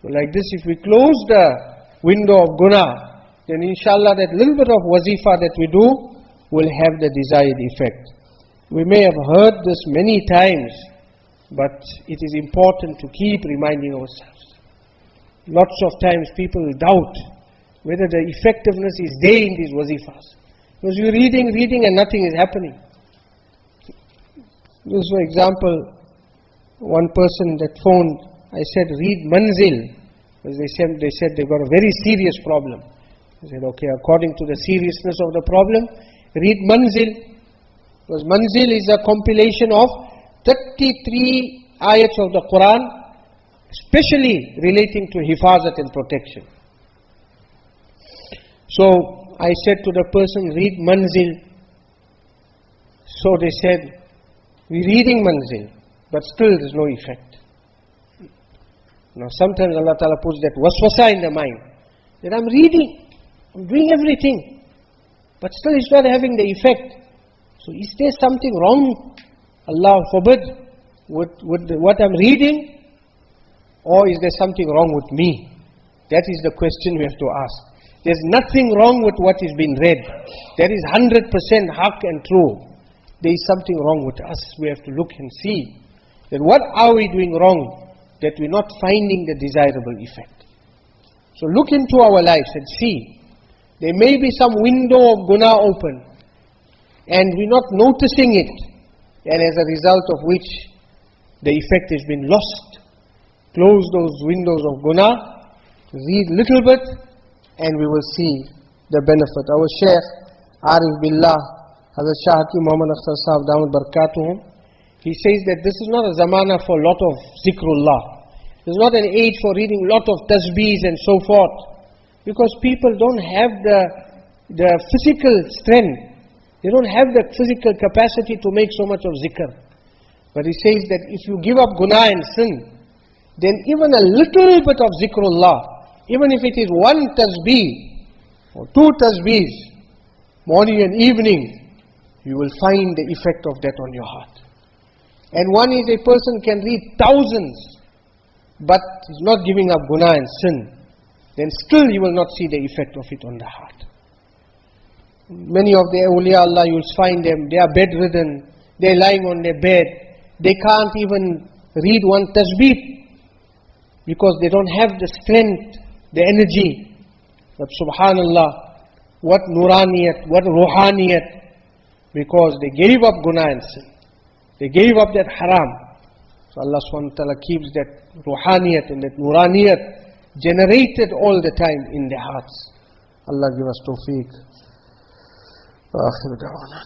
So like this, if we close the window of guna, then inshallah that little bit of wazifa that we do will have the desired effect. We may have heard this many times, but it is important to keep reminding ourselves. Lots of times people doubt whether the effectiveness is there in these wazifas. Because you're reading and nothing is happening. Just for example, one person that phoned, I said, read Manzil. Because they said they've got a very serious problem. I said, okay, according to the seriousness of the problem, read Manzil. Because Manzil is a compilation of 33 ayats of the Quran, especially relating to hifazat and protection. So I said to the person, read Manzil. So they said, we're reading Manzil, but still there's no effect. Now sometimes Allah Ta'ala puts that waswasa in the mind, that I'm reading, I'm doing everything, but still it's not having the effect. So is there something wrong, Allah forbid, with what I'm reading? Or is there something wrong with me? That is the question we have to ask. There's nothing wrong with what is being read. That is 100% haq and true. There is something wrong with us. We have to look and see that what are we doing wrong that we're not finding the desirable effect. So look into our lives and see. There may be some window of guna open and we're not noticing it, and as a result of which the effect has been lost. Close those windows of guna, read little bit, and we will see the benefit. Our Shaykh Arif Billah, Hazrat Shah Hakim Muhammad Akhtar Sahib Damat Barakatuhum, he says that this is not a zamana for a lot of zikrullah. This is not an age for reading a lot of tasbeehs and so forth, because people don't have the physical strength. They don't have the physical capacity to make so much of zikr. But he says that if you give up guna and sin, then even a little bit of zikrullah, even if it is one tasbih or two tasbihs, morning and evening, you will find the effect of that on your heart. And one is a person can read thousands, but is not giving up guna and sin, then still you will not see the effect of it on the heart. Many of the awliya Allah, you'll find them, they are bedridden, they're lying on their bed, they can't even read one tasbih, because they don't have the strength, the energy. But subhanallah, what nuraniyat, what ruhaniyat, because they gave up guna and sin. They gave up that haram. So Allah subhanahu wa ta'ala keeps that ruhaniyat and that nuraniyat generated all the time in their hearts. Allah give us tawfiq. وآخر دعوانا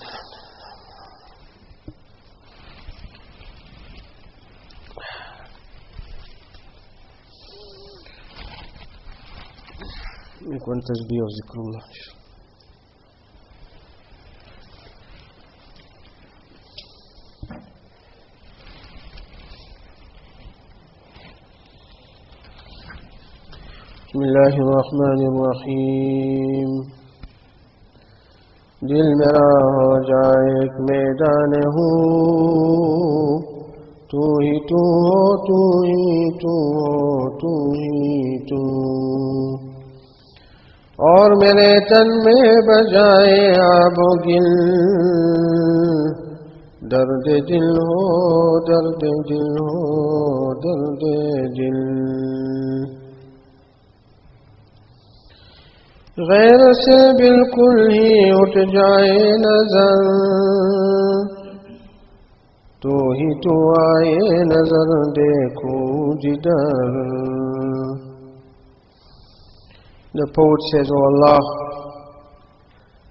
يكون تسبيح وذكر الله. بسم الله الرحمن الرحيم. दिल मेरा हो जाए एक मैदान हूँ, तू ही तू हो, तू ही तू हो, तू ही तू, और मेरे तन में बजाए आबो गिल, दर्द दिल हो, दर्द दिल हो, दर्द दिल। गैर से बिल्कुल ही उठ जाए नजर, तो ही तो आए नजर देखूं जिधर। The poet says, O Allah,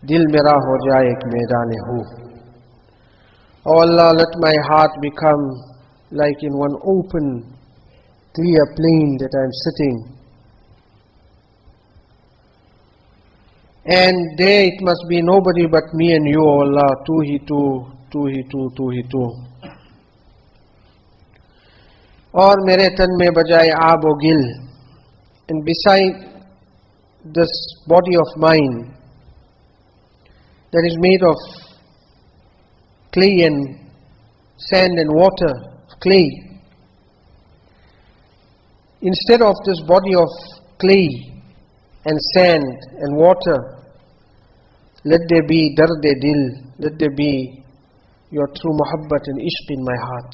dil mera ho jaye ek maidan hu. O Allah, let my heart become like in one open, clear plain that I am sitting. And there it must be nobody but me and you, O Allah, tu hi tu, tu hi tu, tu hi tu. Aur mere tan mein bajaye aab o gil. And beside this body of mine that is made of clay and sand and water, clay, instead of this body of clay and sand and water, let there be dard-e dil, let there be your true muhabbat and ishq in my heart.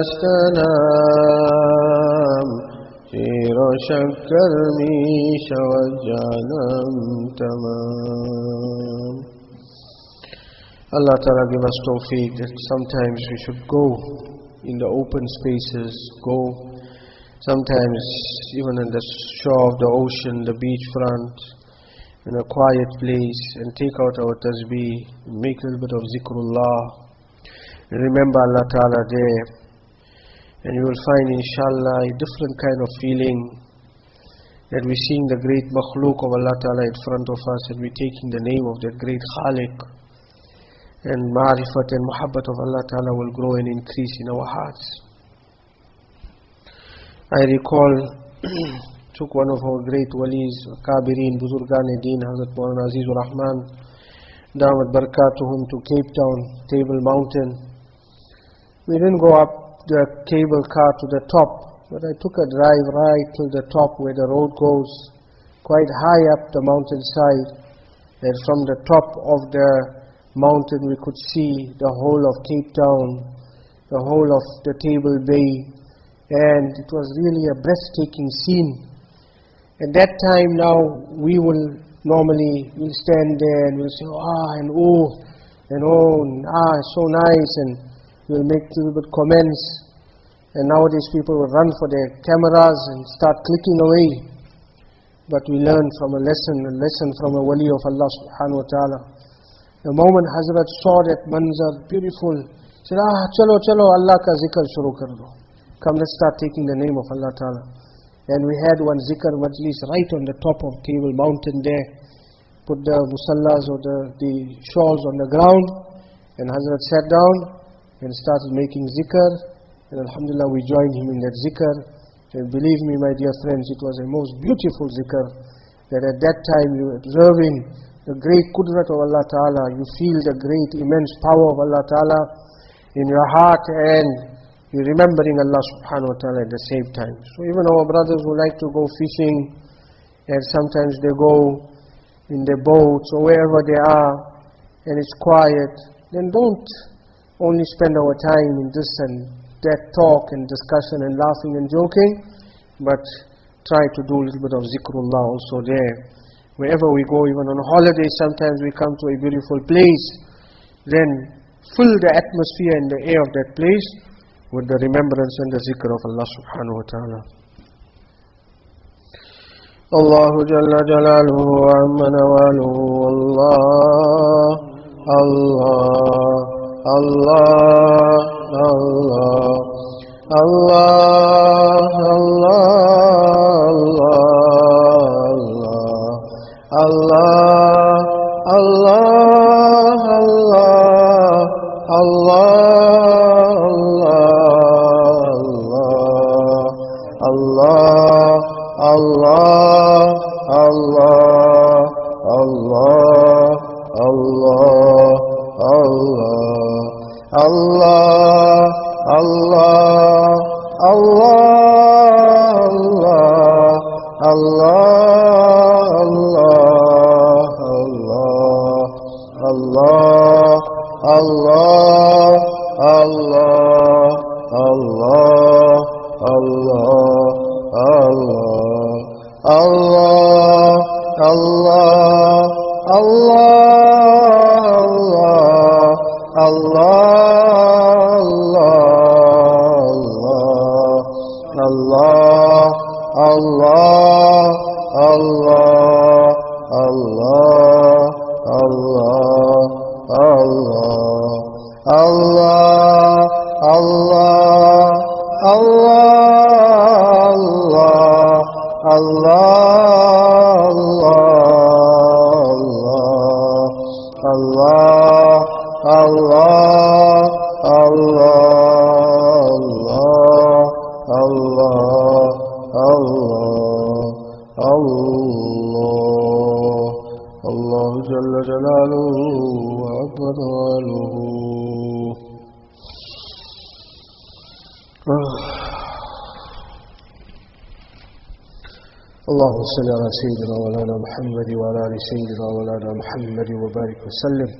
دستنام شیر و شکر می شود جانم تمام. Allah Ta'ala give us tawfiq that sometimes we should go in the open spaces, go sometimes even on the shore of the ocean, the beachfront, in a quiet place, and take out our tasbih, make a little bit of zikrullah, and remember Allah Ta'ala there, and you will find inshallah a different kind of feeling that we're seeing the great makhluk of Allah Ta'ala in front of us, and we're taking the name of that great Khaliq, and ma'rifat and muhabbat of Allah Ta'ala will grow and increase in our hearts. I recall took one of our great walis, Kabirin, Buzurgan-e-Deen, Hazrat Maulana Azizur Rahman, Damat Barakatuhum, to Cape Town, Table Mountain. We didn't go up the cable car to the top, but I took a drive right to the top where the road goes, quite high up the mountainside, and from the top of the mountain we could see the whole of Cape Town, the whole of the Table Bay, and it was really a breathtaking scene. At that time now, we will normally stand there and we'll say, and oh, so nice, and we'll make a little bit comments. And nowadays people will run for their cameras and start clicking away. But we learn from a lesson from a wali of Allah subhanahu wa ta'ala. The moment Hazrat saw that manzar, beautiful, he said, chalo, Allah ka zikr shuru kar do. Come, let's start taking the name of Allah Ta'ala. And we had one zikr majlis right on the top of Table Mountain there. Put the musallas or the shawls on the ground, and Hazrat sat down and started making zikr. And alhamdulillah, we joined him in that zikr. And believe me, my dear friends, it was a most beautiful zikr, that at that time you were observing the great qudrat of Allah Ta'ala. You feel the great immense power of Allah Ta'ala in your heart, and you're remembering Allah subhanahu wa ta'ala at the same time. So even our brothers who like to go fishing, and sometimes they go in their boats or wherever they are, and it's quiet, then don't only spend our time in this and that talk and discussion and laughing and joking, but try to do a little bit of zikrullah also there. Wherever we go, even on holiday, sometimes we come to a beautiful place, then fill the atmosphere and the air of that place with the remembrance and the zikr of Allah subhanahu wa ta'ala. Allahu Jalla Jalaluhu wa amma nawaluhu, Allah, Allah, Allah, Allah, Allah, Allah, Allah, Allah, Allah, Allah, Allah, اللهم صل على سيدنا مولانا محمد وعلى ال سيدنا مولانا محمد وبارك وسلم.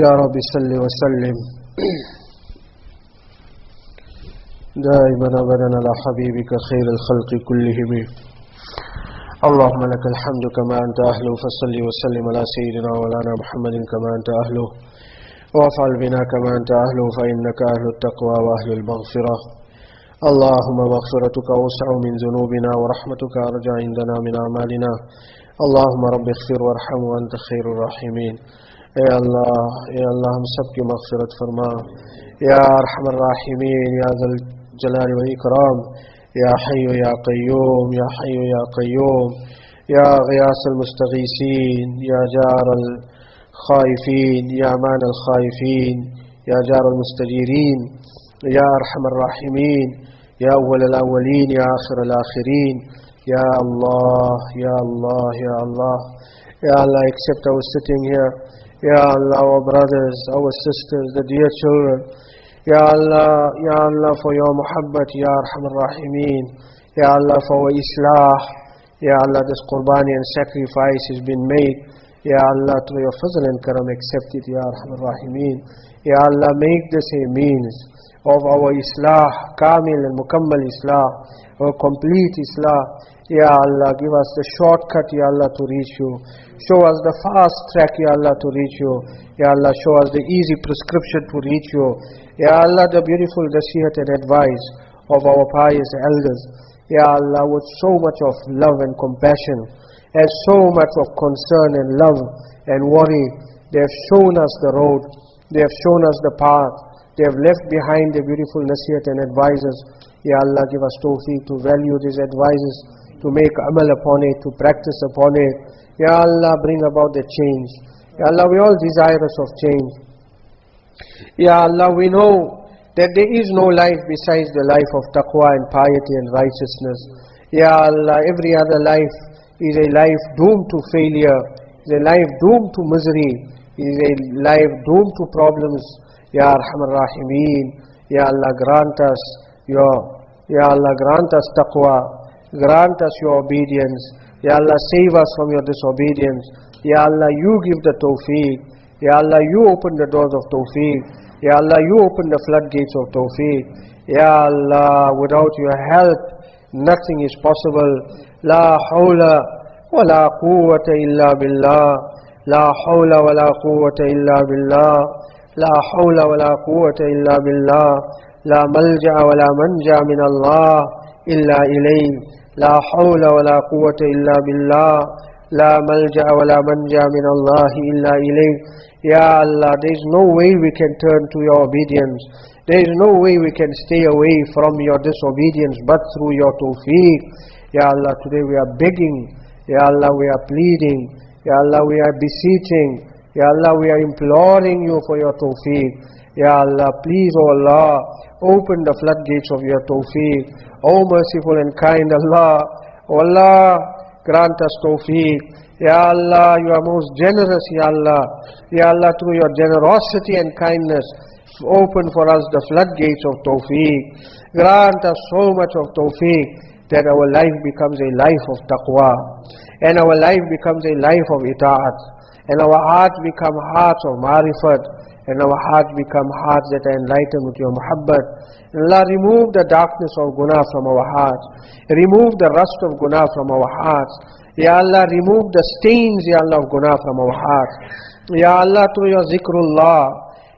يا رب صل وسلم دائما أبدا على حبيبك خير الخلق كلهم. اللهم لك الحمد كما أنت أهله، فصل وسلم على سيدنا ولانا محمد كما أنت أهله، وافعل بنا كما أنت أهله، فإنك أهل التقوى وأهل المغفرة. اللهم مغفرتك أوسع من ذنوبنا ورحمتك أرجى عندنا من أعمالنا. اللهم رب اغفر وارحم وأنت خير الراحمين. اے اللہ ہم سب کی مغفرت فرما. یا ارحم الراحمین، یا ذا الجلال والإکرام، یا حی یا قیوم، یا حی یا قیوم، یا غیاث المستغیثین، یا جار الخائفین، یا امان الخائفین، یا جار المستجیرین، یا ارحم الراحمین، یا اول الاولین، یا آخر الاخرین. Ya Allah, Ya Allah, Ya Allah. Ya Allah, accept our sitting here. Ya Allah, our brothers, our sisters, the dear children. Ya Allah, for your muhabbat, Ya Arham Ar-Rahimeen. Ya Allah, for our islah. Ya Allah, this qurbani and sacrifice has been made. Ya Allah, through your fazl and karam, accept it, Ya Arham Ar-Rahimeen. Ya Allah, make this a means of our islah, kamil and mukammal islah, our complete islah. Ya Allah, give us the shortcut, Ya Allah, to reach you. Show us the fast track, Ya Allah, to reach you. Ya Allah, show us the easy prescription to reach you. Ya Allah, the beautiful nasihat and advice of our pious elders. Ya Allah, with so much of love and compassion, and so much of concern and love and worry, they have shown us the road, they have shown us the path, they have left behind the beautiful nasihat and advices. Ya Allah, give us tawfiq to value these advices, to make amal upon it, to practice upon it. Ya Allah, bring about the change. Ya Allah, we are all desirous of change. Ya Allah, we know that there is no life besides the life of taqwa and piety and righteousness. Ya Allah, every other life is a life doomed to failure, is a life doomed to misery, is a life doomed to problems. Ya Arhamar Rahimeen, Ya Allah, grant us grant us taqwa. Grant us your obedience. Ya Allah, save us from your disobedience. Ya Allah, you give the tawfiq. Ya Allah, you open the doors of tawfiq. Ya Allah, you open the floodgates of tawfiq. Ya Allah, without your help, nothing is possible. La hawla wa la quwwata illa billah. La hawla wa la quwwata illa billah. La hawla wa la quwwata illa billah. La malja'a wa la manja min Allah illa ilayh. لا حول ولا قوة إلا بالله لا ملجأ ولا منجا من الله إلا إليه. Ya Allah, there is no way we can turn to your obedience. There is no way we can stay away from your disobedience but through your tawfiq. Ya Allah, today we are begging. Ya Allah, we are pleading. Ya Allah, we are beseeching. Ya Allah, we are imploring you for your tawfiq. Ya Allah, please, O Allah, open the floodgates of your tawfiq. O merciful and kind Allah, O Allah, grant us tawfiq. Ya Allah, you are most generous, Ya Allah. Ya Allah, through your generosity and kindness, open for us the floodgates of tawfiq. Grant us so much of tawfiq that our life becomes a life of taqwa, and our life becomes a life of ita'at, and our hearts become hearts of ma'rifat, and our hearts become hearts that are enlightened with your muhabbat. Allah, remove the darkness of guna from our hearts. Remove the rust of guna from our hearts. Ya Allah, remove the stains, Ya Allah, of guna from our hearts. Ya Allah, through your zikrullah,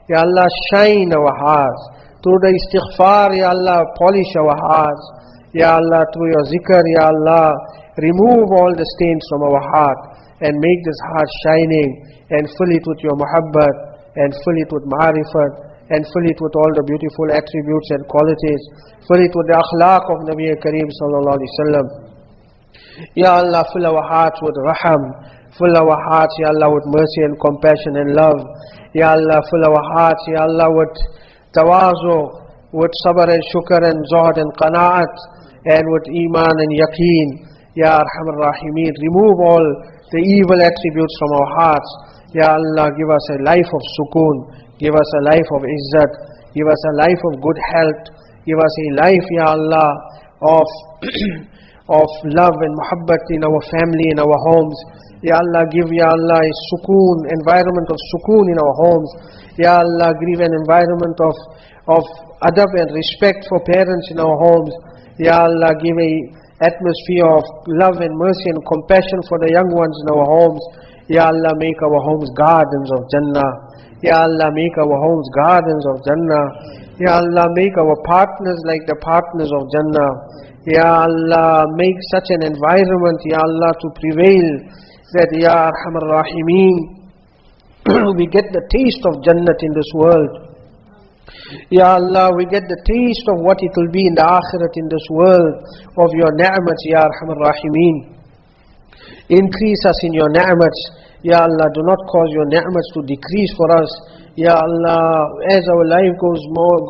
Ya Allah, shine our hearts. Through the istighfar, Ya Allah, polish our hearts. Ya Allah, through your zikr, Ya Allah, remove all the stains from our heart and make this heart shining, and fill it with your muhabbat, and fill it with ma'rifat, and fill it with all the beautiful attributes and qualities. Fill it with the akhlaq of Nabi Kareem sallallahu alaihi wasallam. Ya Allah, fill our hearts with raham. Fill our hearts, Ya Allah, with mercy and compassion and love. Ya Allah, fill our hearts, Ya Allah, with tawazu, with sabr and shukr and zuhd and qana'at, and with iman and yaqeen. Ya Arhamar Rahimeen, remove all the evil attributes from our hearts. Ya Allah, give us a life of sukoon. Give us a life of izzat. Give us a life of good health. Give us a life, Ya Allah, of love and muhabbat in our family, in our homes. Ya Allah, give, Ya Allah, a sukoon, environment of sukoon in our homes. Ya Allah, give an environment of adab and respect for parents in our homes. Ya Allah, give a atmosphere of love and mercy and compassion for the young ones in our homes. Ya Allah, make our homes gardens of Jannah. Ya Allah, make our homes gardens of Jannah. Ya Allah, make our partners like the partners of Jannah. Ya Allah, make such an environment, Ya Allah, to prevail that, Ya Arhamar Rahimeen, we get the taste of Jannat in this world. Ya Allah, we get the taste of what it will be in the Akhirat in this world, of your ni'mats, Ya Arhamar Rahimeen. Increase us in your ni'mats. Ya Allah, do not cause your ni'mats to decrease for us. Ya Allah, as our life goes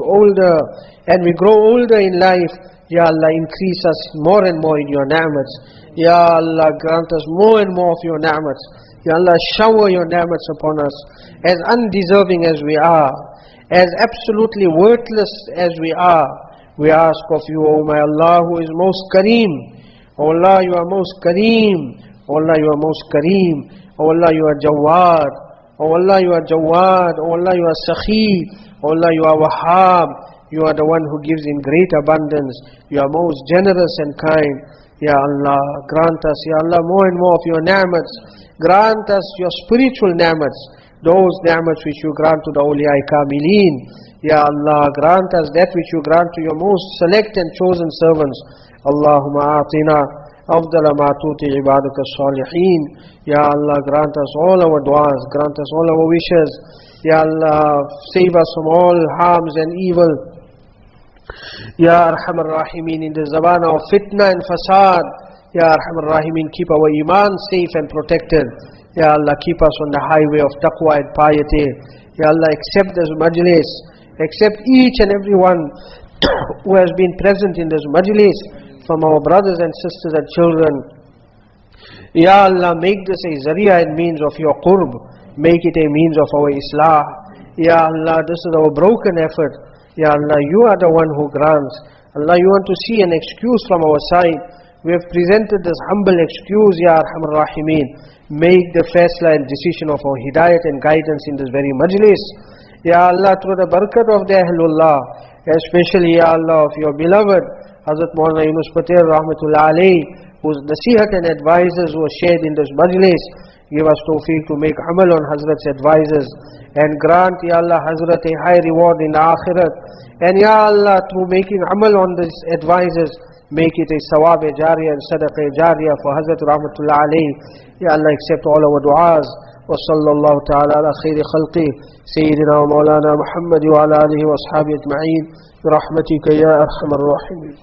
older and we grow older in life, Ya Allah, increase us more and more in your ni'mats. Ya Allah, grant us more and more of your ni'mats. Ya Allah, shower your ni'mats upon us. As undeserving as we are, as absolutely worthless as we are, we ask of you, O my Allah, who is most Kareem. O Allah, you are most Kareem. O Allah, you are most Kareem. O Allah, you are Jawad. O Allah, you are Jawad. O Allah, you are Sakhi. O Allah, you are Wahhab. You are the one who gives in great abundance. You are most generous and kind. Ya Allah, grant us, Ya Allah, more and more of your ni'mats. Grant us your spiritual ni'mats, those ni'mats which you grant to the awliya kamilin. Ya Allah, grant us that which you grant to your most select and chosen servants. Allahumma atina afdala ma tuti ibaduka salihin. Ya Allah, grant us all our du'as, grant us all our wishes. Ya Allah, save us from all harms and evil. Ya Arhamar Rahimeen, in the zabana of fitna and fasad, Ya Arhamar Rahimeen, keep our iman safe and protected. Ya Allah, keep us on the highway of taqwa and piety. Ya Allah, accept this majlis, accept each and every one who has been present in this majlis, from our brothers and sisters and children. Ya Allah, make this a zariya and means of your qurb, make it a means of our islah. Ya Allah, this is our broken effort. Ya Allah, you are the one who grants. Allah, you want to see an excuse from our side. We have presented this humble excuse, Ya Arhamar Rahimeen. Make the faisla and decision of our hidayat and guidance in this very majlis. Ya Allah, through the barakat of the Ahlullah, especially, Ya Allah, of your beloved Hazrat Maulana Yunus Patel Rahmatullah Alayhi, whose nasihat and advices were shared in this majlis. Give us tawfiq to make amal on Hazrat's advices, and grant, Ya Allah, Hazrat a high reward in the Akhirat. And Ya Allah, through making amal on these advices, make it a sawab jariya and sadaqah jariya for Hazrat Rahmatullah Alayhi. Ya Allah, accept all our du'as. Wa sallallahu ta'ala ala khayri khalqi Sayyidina wa Maulana Muhammad wa ala alihi wa ashabi ajma'in bi rahmatika ya arhamar rahimin.